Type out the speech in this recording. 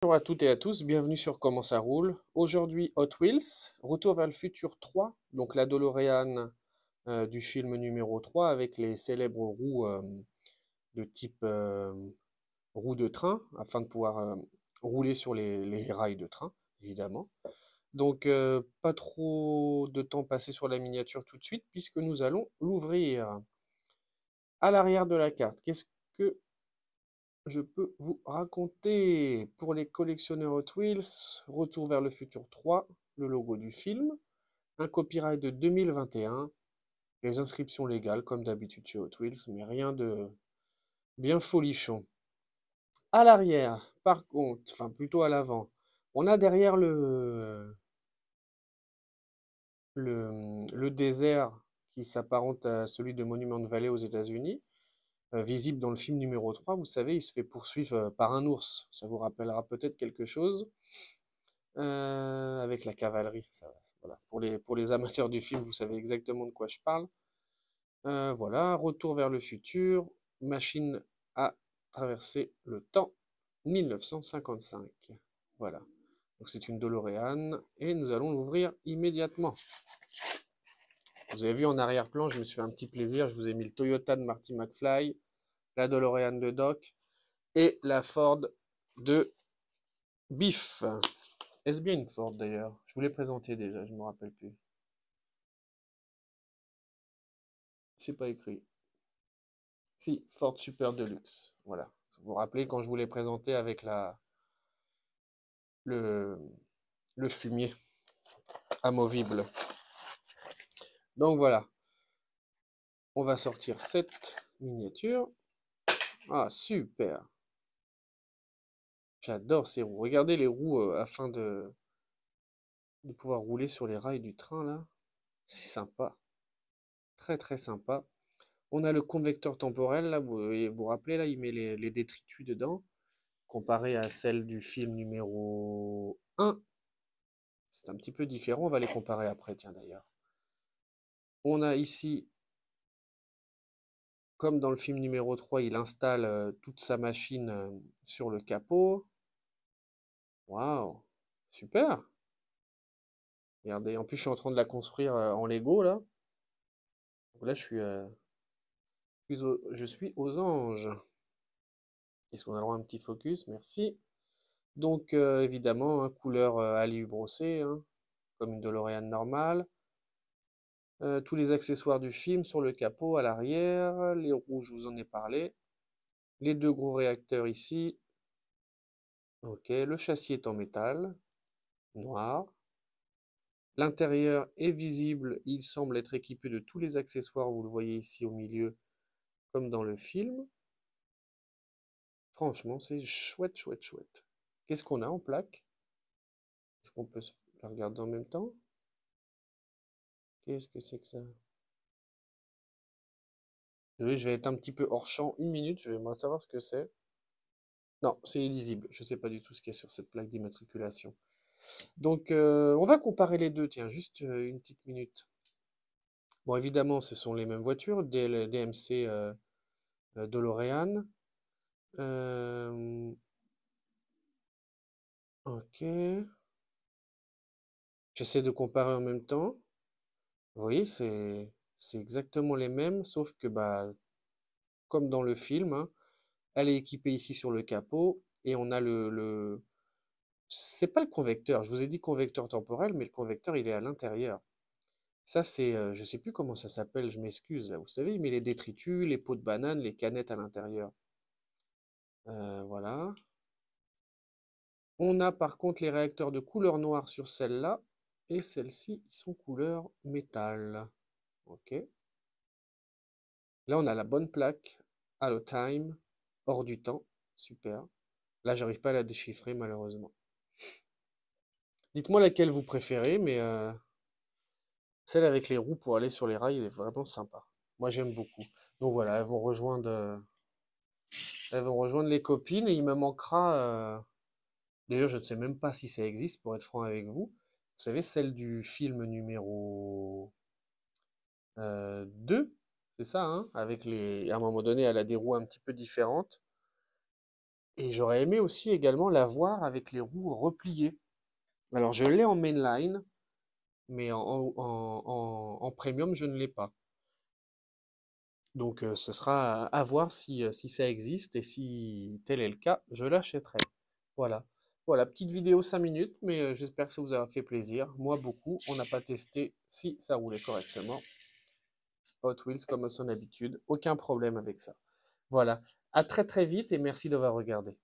Bonjour à toutes et à tous, bienvenue sur Comment ça roule. Aujourd'hui, Hot Wheels, Retour vers le futur 3, donc la DeLorean du film numéro 3 avec les célèbres roues de type roues de train afin de pouvoir rouler sur les rails de train, évidemment. Donc, pas trop de temps passé sur la miniature tout de suite puisque nous allons l'ouvrir. À l'arrière de la carte, qu'est-ce que je peux vous raconter? Pour les collectionneurs Hot Wheels, Retour vers le futur 3, le logo du film, un copyright de 2021, les inscriptions légales comme d'habitude chez Hot Wheels, mais rien de bien folichon. À l'arrière, par contre, enfin plutôt à l'avant, on a derrière le désert qui s'apparente à celui de Monument Valley aux États-Unis, visible dans le film numéro 3. Vous savez, il se fait poursuivre par un ours. Ça vous rappellera peut-être quelque chose. Avec la cavalerie, voilà. Pour les amateurs du film, vous savez exactement de quoi je parle. Voilà, Retour vers le futur, machine à traverser le temps, 1955. Voilà. Donc c'est une DeLorean et nous allons l'ouvrir immédiatement. Vous avez vu en arrière-plan, je me suis fait un petit plaisir. Je vous ai mis le Toyota de Marty McFly, la DeLorean de Doc et la Ford de Biff. Est-ce bien une Ford d'ailleurs? Je vous l'ai présenté déjà, je ne me rappelle plus. C'est pas écrit. Si, Ford Super Deluxe. Voilà. Vous vous rappelez quand je vous l'ai présenté avec le, le fumier amovible. Donc voilà. On va sortir cette miniature. Ah, super. J'adore ces roues. Regardez les roues afin de pouvoir rouler sur les rails du train là. C'est sympa. Très très sympa. On a le convecteur temporel là. Vous vous rappelez là, il met les détritus dedans. Comparé à celle du film numéro 1. C'est un petit peu différent, on va les comparer après, tiens d'ailleurs. On a ici, comme dans le film numéro 3, il installe toute sa machine sur le capot. Waouh, super. Regardez, en plus je suis en train de la construire en Lego là. Donc là je suis aux anges. Est-ce qu'on a le droit à un petit focus? Merci. Donc évidemment, hein, couleur alu brossé, hein, comme une DeLorean normale. Tous les accessoires du film sur le capot à l'arrière, les roues, je vous en ai parlé. Les deux gros réacteurs ici. Ok, le châssis est en métal, noir. L'intérieur est visible, il semble être équipé de tous les accessoires, vous le voyez ici au milieu, comme dans le film. Franchement, c'est chouette, chouette, chouette. Qu'est-ce qu'on a en plaque? Est-ce qu'on peut la regarder en même temps? Qu'est-ce que c'est que ça? Désolé, je vais être un petit peu hors champ, une minute, je vais savoir ce que c'est. Non, c'est illisible, je ne sais pas du tout ce qu'il y a sur cette plaque d'immatriculation. Donc, on va comparer les deux, tiens, juste une petite minute. Bon, évidemment, ce sont les mêmes voitures, DMC DeLorean. Euh, ok. J'essaie de comparer en même temps. Vous voyez, c'est exactement les mêmes, sauf que, bah, comme dans le film, hein, elle est équipée ici sur le capot, et on a c'est pas le convecteur, je vous ai dit convecteur temporel, mais le convecteur, il est à l'intérieur. Ça, c'est, je sais plus comment ça s'appelle, je m'excuse là. Vous savez, il met les détritus, les pots de banane, les canettes à l'intérieur. Voilà. On a par contre les réacteurs de couleur noire sur celle-là, et celles-ci, ils sont couleur métal. Ok. Là, on a la bonne plaque, Allo Time, hors du temps, super. Là, j'arrive pas à la déchiffrer malheureusement. Dites-moi laquelle vous préférez, mais celle avec les roues pour aller sur les rails, elle est vraiment sympa. Moi, j'aime beaucoup. Donc voilà, elles vont rejoindre les copines et il me manquera. D'ailleurs, je ne sais même pas si ça existe, pour être franc avec vous. Vous savez, celle du film numéro 2, c'est ça, hein? Avec à un moment donné, elle a des roues un petit peu différentes. Et j'aurais aimé aussi également la voir avec les roues repliées. Alors je l'ai en mainline, mais en premium, je ne l'ai pas. Donc ce sera à voir si ça existe et si tel est le cas, je l'achèterai. Voilà. Voilà, petite vidéo 5 minutes, mais j'espère que ça vous a fait plaisir. Moi, beaucoup. On n'a pas testé si ça roulait correctement. Hot Wheels comme à son habitude. Aucun problème avec ça. Voilà. À très très vite et merci d'avoir regardé.